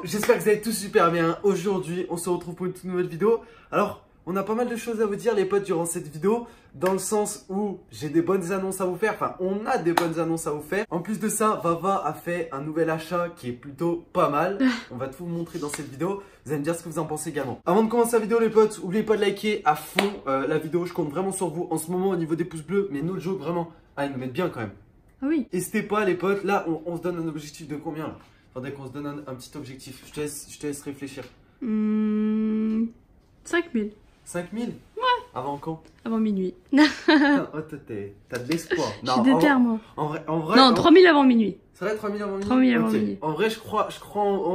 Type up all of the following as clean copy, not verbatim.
j'espère que vous allez tous super bien. Aujourd'hui, on se retrouve pour une toute nouvelle vidéo. Alors, on a pas mal de choses à vous dire les potes durant cette vidéo, dans le sens où j'ai des bonnes annonces à vous faire. Enfin, on a des bonnes annonces à vous faire. En plus de ça, Vava a fait un nouvel achat qui est plutôt pas mal. On va tout vous montrer dans cette vidéo. Vous allez me dire ce que vous en pensez également. Avant de commencer la vidéo les potes, n'oubliez pas de liker à fond la vidéo. Je compte vraiment sur vous en ce moment au niveau des pouces bleus. Mais no joke, vraiment, ils nous mettent bien quand même. Ah oui. N'hésitez pas les potes. Là, on se donne un objectif de combien là? Faudrait qu'on se donne un petit objectif. Je te laisse réfléchir. 5000. 5000? Ouais. Avant quand? Avant minuit. Putain, oh, t'as de l'espoir. Je suis déter, moi. En vrai, non, 3000 avant minuit. Ça va être 3000 avant minuit? 3000 avant minuit. En vrai, je crois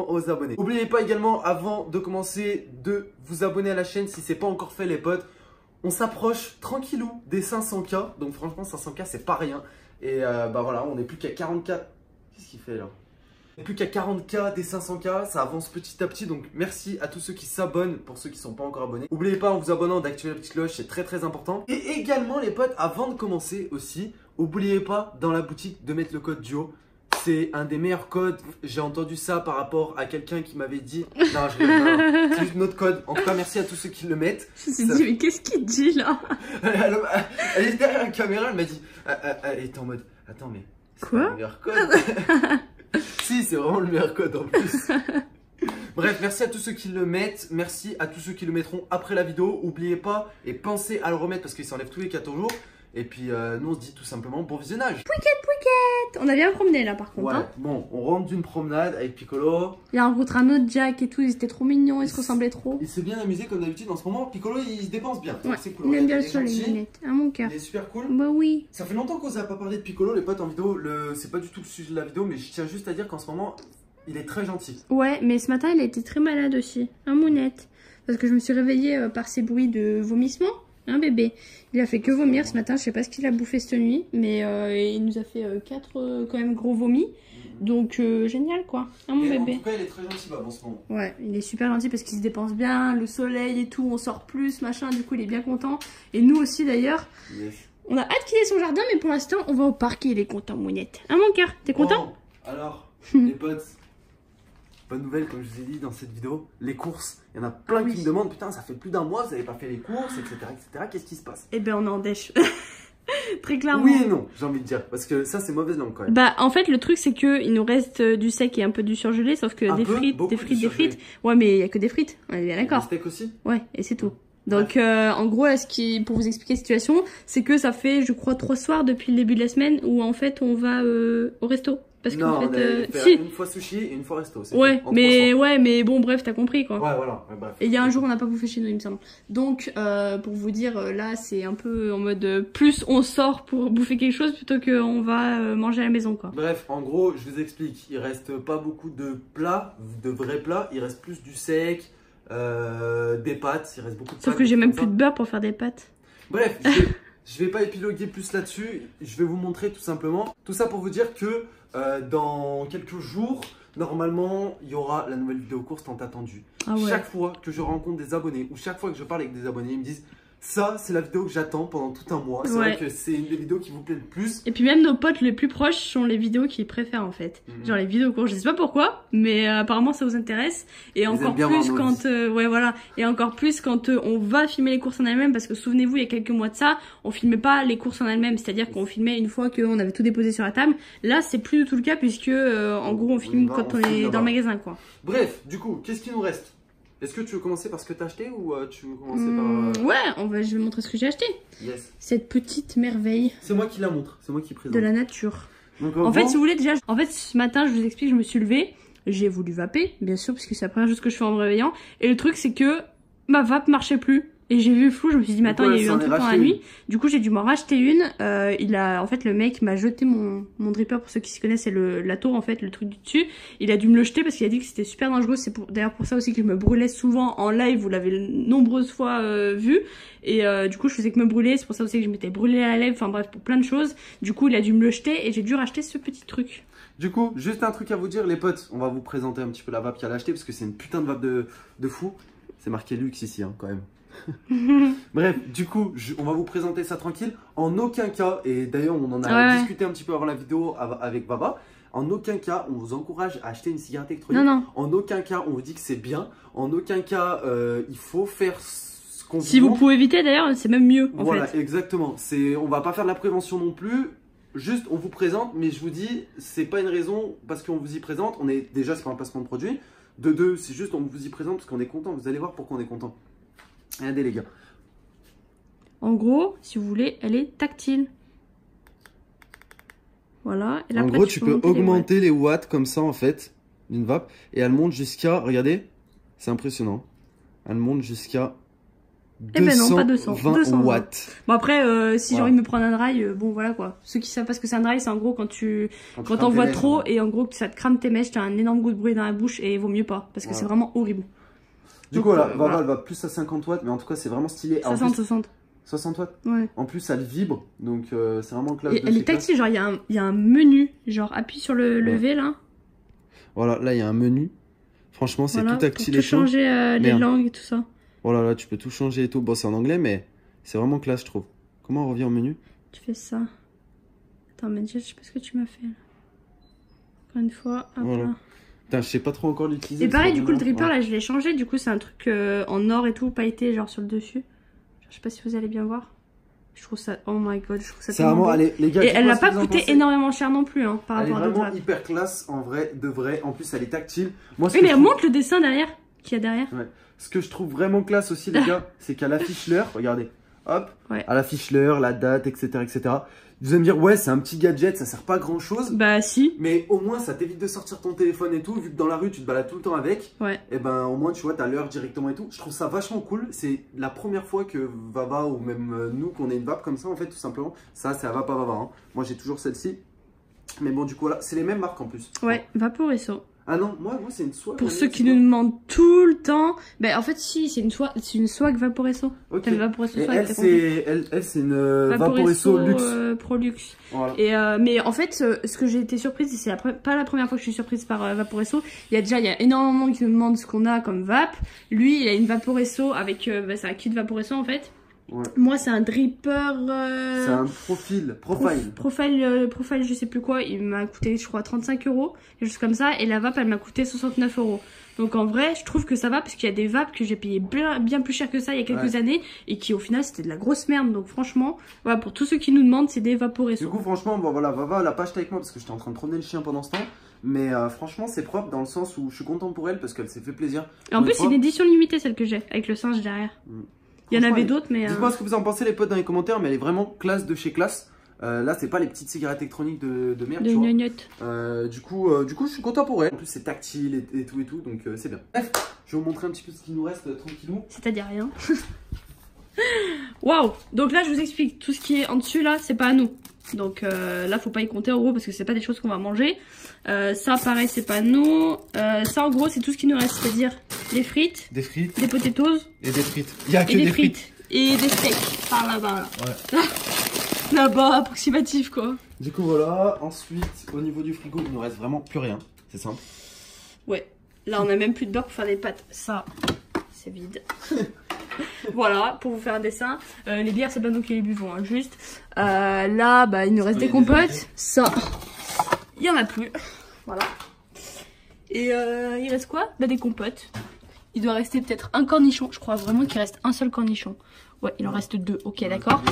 aux abonnés. N'oubliez pas également, avant de commencer, de vous abonner à la chaîne si c'est pas encore fait les potes. On s'approche tranquillou des 500K. Donc franchement, 500K, c'est pas rien. Et bah voilà, on n'est plus qu'à 40K. Qu'est-ce qu'il fait là? On n'est plus qu'à 40K des 500K, ça avance petit à petit. Donc merci à tous ceux qui s'abonnent, pour ceux qui ne sont pas encore abonnés. N'oubliez pas en vous abonnant d'activer la petite cloche, c'est très très important. Et également les potes, avant de commencer aussi, n'oubliez pas dans la boutique de mettre le code DUO. C'est un des meilleurs codes. J'ai entendu ça par rapport à quelqu'un qui m'avait dit. Non, c'est juste notre code. En tout cas, merci à tous ceux qui le mettent. Je me suis dit, mais qu'est-ce qu'il dit là? Elle est derrière la caméra, elle m'a dit. Elle était en mode. Attends, mais. Quoi? Le meilleur code. Si, c'est vraiment le meilleur code en plus. Bref, merci à tous ceux qui le mettent. Merci à tous ceux qui le mettront après la vidéo. N'oubliez pas et pensez à le remettre parce qu'il s'enlève tous les 14 jours. Et puis nous on se dit tout simplement bon visionnage. Pouquette. On a bien promené là par contre. Ouais, hein. bon, on rentre d'une promenade avec Piccolo. Il a rencontré un autre Jack et tout, ils étaient trop mignons, ils se ressemblaient trop. Il s'est bien amusé comme d'habitude en ce moment. Piccolo il se dépense bien. Ouais, c'est cool. il aime bien le sol, les lunettes. À mon cœur. Il est super cool. Bah oui. Ça fait longtemps qu'on n'a pas parlé de Piccolo les potes en vidéo. C'est pas du tout le sujet de la vidéo, mais je tiens juste à dire qu'en ce moment il est très gentil. Ouais, mais ce matin il a été très malade aussi. Un mounette. Parce que je me suis réveillée par ces bruits de vomissement. Un bébé. Il a fait que vomir ce matin. Je sais pas ce qu'il a bouffé cette nuit. Mais il nous a fait 4 quand même gros vomis. Donc génial quoi. Mon bébé. En tout cas il est très gentil en ce moment. Ouais, il est super gentil parce qu'il se dépense bien. Le soleil et tout, on sort plus, machin. Du coup il est bien content. Et nous aussi d'ailleurs. Yes. On a hâte qu'il ait son jardin. Mais pour l'instant on va au parc et il est content, Mounette. Mon cœur, t'es content? Alors les potes. Bonne nouvelle, comme je vous ai dit dans cette vidéo, les courses. Il y en a plein qui me demandent, putain, ça fait plus d'un mois, vous n'avez pas fait les courses, etc. etc. Qu'est-ce qui se passe? Eh ben, on est en dèche. Très clairement. Oui et non, j'ai envie de dire, parce que ça, c'est mauvaise langue quand même. Bah, en fait, le truc, c'est qu'il nous reste du sec et un peu du surgelé, sauf que des frites. Ouais, mais il n'y a que des frites, on est bien d'accord. Des steaks aussi? Ouais, et c'est tout. Donc, en gros, pour vous expliquer la situation, c'est que ça fait, je crois, 3 soirs depuis le début de la semaine où, en fait, on va au resto. Parce non, qu'en fait, si. Une fois sushi et une fois resto. Ouais, mais bon, bref, t'as compris quoi. Ouais, voilà. Ouais, bref. Et il y a un jour, on n'a pas bouffé chez nous, il me semble. Donc, pour vous dire, là, c'est un peu en mode plus on sort pour bouffer quelque chose plutôt qu'on va manger à la maison quoi. Bref, en gros, je vous explique. Il reste pas beaucoup de plats, de vrais plats. Il reste plus du sec, des pâtes. Il reste beaucoup de pâtes. Sauf que j'ai même plus de beurre pour faire des pâtes. Bref, je vais pas épiloguer plus là-dessus. Je vais vous montrer tout simplement. Tout ça pour vous dire que dans quelques jours, normalement, il y aura la nouvelle vidéo course tant attendue. Ah ouais. Chaque fois que je rencontre des abonnés ou chaque fois que je parle avec des abonnés, ils me disent ça, c'est la vidéo que j'attends pendant tout un mois. C'est vrai que c'est une des vidéos qui vous plaît le plus. Et puis même nos potes les plus proches sont les vidéos qu'ils préfèrent en fait. Genre les vidéos courtes, je sais pas pourquoi, mais apparemment ça vous intéresse. Et encore plus quand ouais voilà, et encore plus quand on va filmer les courses en elles-mêmes, parce que souvenez-vous il y a quelques mois de ça, on filmait pas les courses en elles-mêmes, c'est-à-dire qu'on filmait une fois qu'on avait tout déposé sur la table. Là c'est plus du tout le cas puisque en gros on filme quand on est dans le magasin quoi. Bref, du coup, qu'est-ce qui nous reste? Est-ce que tu veux commencer par ce que tu as acheté ou tu veux commencer par... Ouais, je vais montrer ce que j'ai acheté. Yes. Cette petite merveille. C'est moi qui la montre, c'est moi qui présente. De la nature. Donc, en fait, si vous voulez déjà... En fait, ce matin, je vous explique, je me suis levée. J'ai voulu vaper, bien sûr, parce que c'est la première chose que je fais en me réveillant. Et le truc, c'est que ma vape marchait plus. Et j'ai vu flou, je me suis dit, mais attends, il y a eu un truc pendant la nuit. Du coup, j'ai dû m'en racheter une. En fait, le mec m'a jeté mon dripper, pour ceux qui s'y connaissent, c'est la tour, en fait, le truc du dessus. Il a dû me le jeter parce qu'il a dit que c'était super dangereux. C'est d'ailleurs pour ça aussi que je me brûlais souvent en live, vous l'avez nombreuses fois vu. Et du coup, je faisais que me brûler. C'est pour ça aussi que je m'étais brûlée à la lèvre. Enfin bref, pour plein de choses. Du coup, il a dû me le jeter et j'ai dû racheter ce petit truc. Du coup, juste un truc à vous dire, les potes. On va vous présenter un petit peu la vape qu'elle a achetée parce que c'est une putain de vape de fou. C'est marqué luxe ici, hein, quand même. Bref, du coup, on va vous présenter ça tranquille. En aucun cas, et d'ailleurs on en a discuté un petit peu avant la vidéo avec Vava, En aucun cas, on vous encourage à acheter une cigarette électronique. Non, non. En aucun cas, on vous dit que c'est bien. En aucun cas, il faut faire ce qu'on Si vous pouvez éviter d'ailleurs, c'est même mieux en voilà, fait. exactement. On va pas faire de la prévention non plus. Juste, on vous présente, mais je vous dis, c'est pas une raison parce qu'on vous y présente. Déjà, c'est pas un placement de produit. De deux, c'est juste on vous y présente parce qu'on est content. Vous allez voir pourquoi on est content. Regardez les gars. En gros, si vous voulez, elle est tactile. Voilà. Et là, En après, gros, tu peux monter augmenter les watts comme ça en fait d'une vape et elle monte jusqu'à, regardez, c'est impressionnant. Elle monte jusqu'à 220 watts. Bon après, si j'ai Voilà. envie de me prendre un dry, bon voilà quoi. Ceux qui savent pas ce que c'est un dry, c'est en gros quand t'en vois trop et en gros que ça te crame tes mèches, t'as un énorme goût de bruit dans la bouche et il vaut mieux pas parce que Voilà. c'est vraiment horrible. Du coup, voilà, elle va plus à 50 watts, mais en tout cas, c'est vraiment stylé. 60. 60 watts. Ouais. En plus, elle vibre, donc c'est vraiment classe. Et elle est tactile, genre il y a un menu, genre appuie sur le V là. Voilà, là il y a un menu. Franchement, c'est Voilà, tout tactile pour et tout. changer les langues et tout ça. Voilà, là tu peux tout changer et tout. Bon, c'est en anglais, mais c'est vraiment classe, je trouve. Comment on revient au menu? Tu fais ça. Attends, mais déjà, je sais pas ce que tu m'as fait là. Encore une fois, hop Voilà. là. Putain, je sais pas trop encore l'utiliser. Et pareil, du coup, le dripper dripper là, je l'ai changé. Du coup, c'est un truc en or et tout, pailleté, genre sur le dessus. Je sais pas si vous allez bien voir. Je trouve ça, oh my god, je trouve ça C'est tellement vraiment, beau. allez, les gars, Et elle n'a pas coûté énormément cher non plus, hein, par Elle est rapport à d'autres vraiment vapes. hyper classe en vrai, de vrai. En plus, elle est tactile. Moi, Oui, mais remonte le dessin derrière, qu'il y a derrière. Ouais. Ce que je trouve vraiment classe aussi, les gars, c'est qu'elle affiche l'heure. Regardez, hop, Ouais. elle affiche l'heure, la date, etc., etc. Vous allez me dire, ouais, c'est un petit gadget, ça sert pas à grand chose. Bah, si. Mais au moins, ça t'évite de sortir ton téléphone et tout. Vu que dans la rue, tu te balades tout le temps avec. Ouais. Et ben, au moins, tu vois, t'as l'heure directement et tout. Je trouve ça vachement cool. C'est la première fois que Vava ou même nous, qu'on ait une vape comme ça, en fait, tout simplement. Ça, c'est la vape à Vava. Hein. Moi, j'ai toujours celle-ci. Mais bon, du coup, voilà, c'est les mêmes marques en plus. Ouais, Vaporesso. Ah non, moi c'est une swag. Pour ceux qui nous demandent tout le temps, bah en fait si, c'est une swag Vaporesso. Ok. T'as le Vaporesso Et swag, elle, t'as compris. c'est une Vaporesso Luxe. Pro Luxe. Voilà. Et mais en fait, ce que j'ai été surprise, et c'est pas la première fois que je suis surprise par Vaporesso. Il y a énormément de gens qui nous demandent ce qu'on a comme vape. Lui, il a une Vaporesso avec, c'est un kit Vaporesso en fait. Ouais. Moi, c'est un dripper. C'est un profil. Profile, je sais plus quoi. Il m'a coûté, je crois, 35 €, quelque chose comme ça. Et la vape, elle m'a coûté 69 €. Donc en vrai, je trouve que ça va parce qu'il y a des vapes que j'ai payé bien plus cher que ça il y a quelques années et qui au final c'était de la grosse merde. Donc franchement, voilà, pour tous ceux qui nous demandent, c'est des Vaporesso. Du coup, franchement, bon voilà, Vava, elle a pas acheté avec moi parce que j'étais en train de promener le chien pendant ce temps. Mais franchement, c'est propre dans le sens où je suis content pour elle parce qu'elle s'est fait plaisir. Et en plus, c'est une édition limitée celle que j'ai avec le singe derrière. Il y en avait d'autres, mais. Dites-moi ce que vous en pensez, les potes, dans les commentaires, mais elle est vraiment classe de chez classe. Là, c'est pas les petites cigarettes électroniques de merde. De tu vois. gnognotte. Du coup, je suis content pour elle. En plus, c'est tactile et tout, donc c'est bien. Bref, je vais vous montrer un petit peu ce qui nous reste tranquillou. C'est-à-dire rien. Waouh! Donc là, je vous explique. Tout ce qui est en dessus, là, c'est pas à nous. Donc là, faut pas y compter en gros parce que c'est pas des choses qu'on va manger. Ça, pareil, c'est pas à nous. Ça, en gros, c'est tout ce qui nous reste. C'est-à-dire des frites, Des frites des potatoes et des frites. Il y a que et des des frites. Et des steaks. Par là-bas, là. Ouais. Là-bas, approximatif, quoi. Du coup, voilà. Ensuite, au niveau du frigo, il nous reste vraiment plus rien. C'est simple. Ouais. Là, on a même plus de beurre pour faire des pâtes. Ça, c'est vide. Voilà, pour vous faire un dessin. Les bières, c'est pas nous qui les buvons, hein, juste. Là, bah, il nous reste des compotes. Ça, il y en a plus. Voilà. Et il reste quoi? Bah, des compotes. Il doit rester peut-être un cornichon. Je crois vraiment qu'il reste un seul cornichon. Ouais, il en reste deux. Ok, d'accord.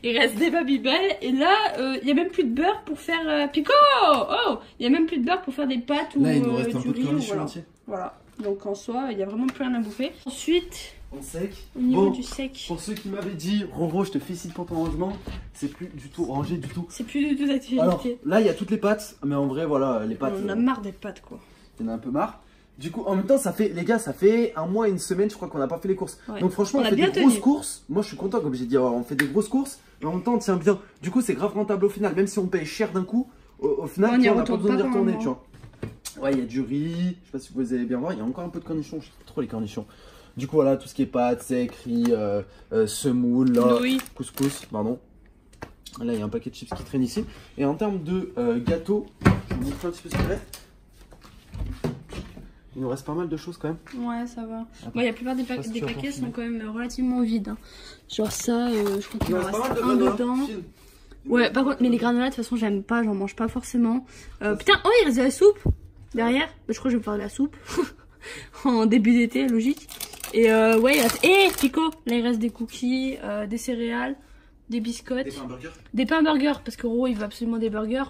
Il reste des Babybel. Et là, il y a même plus de beurre pour faire Pico. Oh, il y a même plus de beurre pour faire des pâtes ou là, il nous reste un peu de riz. cornichon Voilà. entier. Voilà. Donc en soi, il y a vraiment plus rien à bouffer. Ensuite, En sec. au niveau Bon, du sec, pour ceux qui m'avaient dit, Roro, je te félicite pour ton rangement, c'est plus du tout rangé du tout. c'est plus du tout d'activité. Alors, là, il y a toutes les pâtes, mais en vrai, voilà, les pâtes, On a marre des pâtes, quoi. il y en a un peu marre. Du coup, en même temps, ça fait, les gars, ça fait un mois et une semaine, je crois qu'on n'a pas fait les courses. Ouais. Donc franchement, On on a fait bien des grosses tenu. courses. Moi, je suis content, comme j'ai dit, on fait des grosses courses, mais en même temps, on tient bien. Du coup, c'est grave rentable au final, même si on paye cher d'un coup, au final, On y tu vois, on n'a pas retourne besoin d'y pas retourner, vraiment. tu vois. Ouais, il y a du riz, je sais pas si vous allez bien voir, il y a encore un peu de cornichons, je trouve trop les cornichons. Du coup, voilà, tout ce qui est pâtes, sec, riz, semoule, là, Oui. couscous, pardon. Là, il y a un paquet de chips qui traîne ici. Et en termes de gâteaux, je vais vous montrer un petit peu ce qu'il reste. Il nous reste pas mal de choses quand même. Ouais, ça va. Attends, Bon, la plupart des, je sais pas si tu vas paquets t'en sont filmer. quand même relativement vides. Hein. Genre ça, je crois qu'il Il en nous reste reste pas mal de un gâteaux, dedans. File. Ouais, par contre, mais les granolas, de toute façon, j'aime pas, j'en mange pas forcément. Putain, oh, il reste de la soupe derrière. Je crois que je vais me faire de la soupe. En début d'été, logique. Et ouais, il reste... Pico, là, il reste des cookies, des céréales, des biscottes. Des pains burgers. Des pains burgers, parce que Ro, il veut absolument des burgers.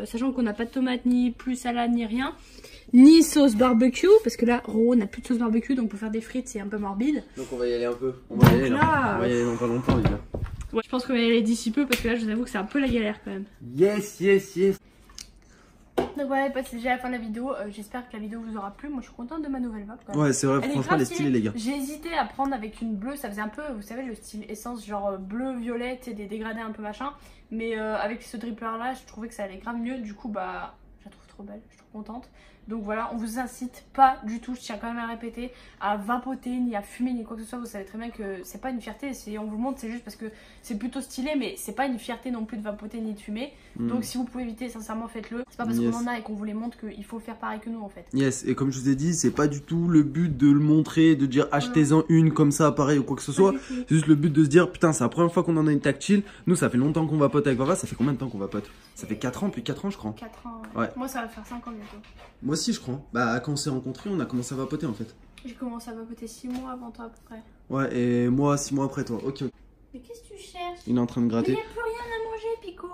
Sachant qu'on n'a pas de tomates, ni plus salade, ni rien. Ni sauce barbecue, parce que là, Ro n'a plus de sauce barbecue, donc pour faire des frites, c'est un peu morbide. Donc on va y aller un peu. On va y aller là. On va y aller dans pas longtemps, les gars. Ouais, je pense qu'on va y aller d'ici peu, parce que là, je vous avoue que c'est un peu la galère quand même. Yes. Donc voilà, c'est déjà la fin de la vidéo. J'espère que la vidéo vous aura plu. Moi, je suis contente de ma nouvelle vape. Ouais, c'est vrai, franchement, elle est stylée, les gars. J'ai hésité à prendre avec une bleue. Ça faisait un peu, vous savez, le style essence, genre bleu-violet, et des dégradés un peu machin. Mais avec ce dripper là, je trouvais que ça allait grave mieux. Du coup, bah, je la trouve trop belle. Je suis trop contente. Donc voilà, on vous incite pas du tout, je tiens quand même à répéter, à vapoter, ni à fumer, ni quoi que ce soit. Vous savez très bien que c'est pas une fierté, on vous le montre, c'est juste parce que c'est plutôt stylé, mais c'est pas une fierté non plus de vapoter ni de fumer. Donc si vous pouvez éviter, sincèrement, faites-le. C'est pas parce qu'on en a et qu'on vous les montre qu'il faut faire pareil que nous en fait. Yes, et comme je vous ai dit, c'est pas du tout le but de le montrer, de dire achetez-en une comme ça, pareil ou quoi que ce soit. C'est juste le but de se dire, putain, c'est la première fois qu'on en a une tactile. Nous, ça fait longtemps qu'on vapote avec Vava. Ça fait combien de temps qu'on vapote? Ça fait 4 ans, depuis 4 ans, je crois. 4 ans, ouais. Moi, ça va faire 5 ans bientôt. Moi aussi, je crois. Bah, quand on s'est rencontrés, on a commencé à vapoter en fait. J'ai commencé à vapoter 6 mois avant toi à peu près. Ouais, et moi 6 mois après toi. Ok. Mais qu'est-ce que tu cherches? Il est en train de gratter. Mais il n'y a plus rien à manger, Pico.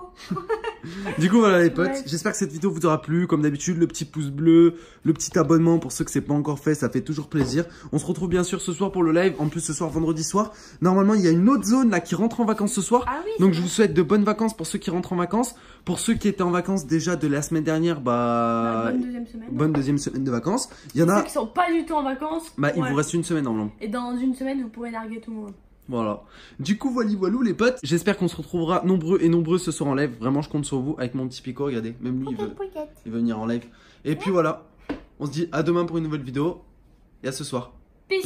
Du coup, voilà les potes. Ouais. J'espère que cette vidéo vous aura plu. Comme d'habitude, le petit pouce bleu, le petit abonnement pour ceux que c'est pas encore fait, ça fait toujours plaisir. On se retrouve bien sûr ce soir pour le live. En plus, ce soir, vendredi soir. Normalement, il y a une autre zone là qui rentre en vacances ce soir. Ah oui, donc, je vous souhaite de bonnes vacances pour ceux qui rentrent en vacances. Pour ceux qui étaient en vacances déjà de la semaine dernière, bonne deuxième semaine. Bonne deuxième semaine de vacances. Il y en a ceux qui sont pas du tout en vacances. Bah, il vous reste une semaine normalement. Et dans une semaine, vous pourrez larguer tout le monde. Voilà. Du coup, voilou les potes. J'espère qu'on se retrouvera nombreux et nombreuses ce soir en live. Vraiment, je compte sur vous avec mon petit Pico. Regardez, même lui, il veut venir en live. Et puis voilà. On se dit à demain pour une nouvelle vidéo. Et à ce soir. Peace.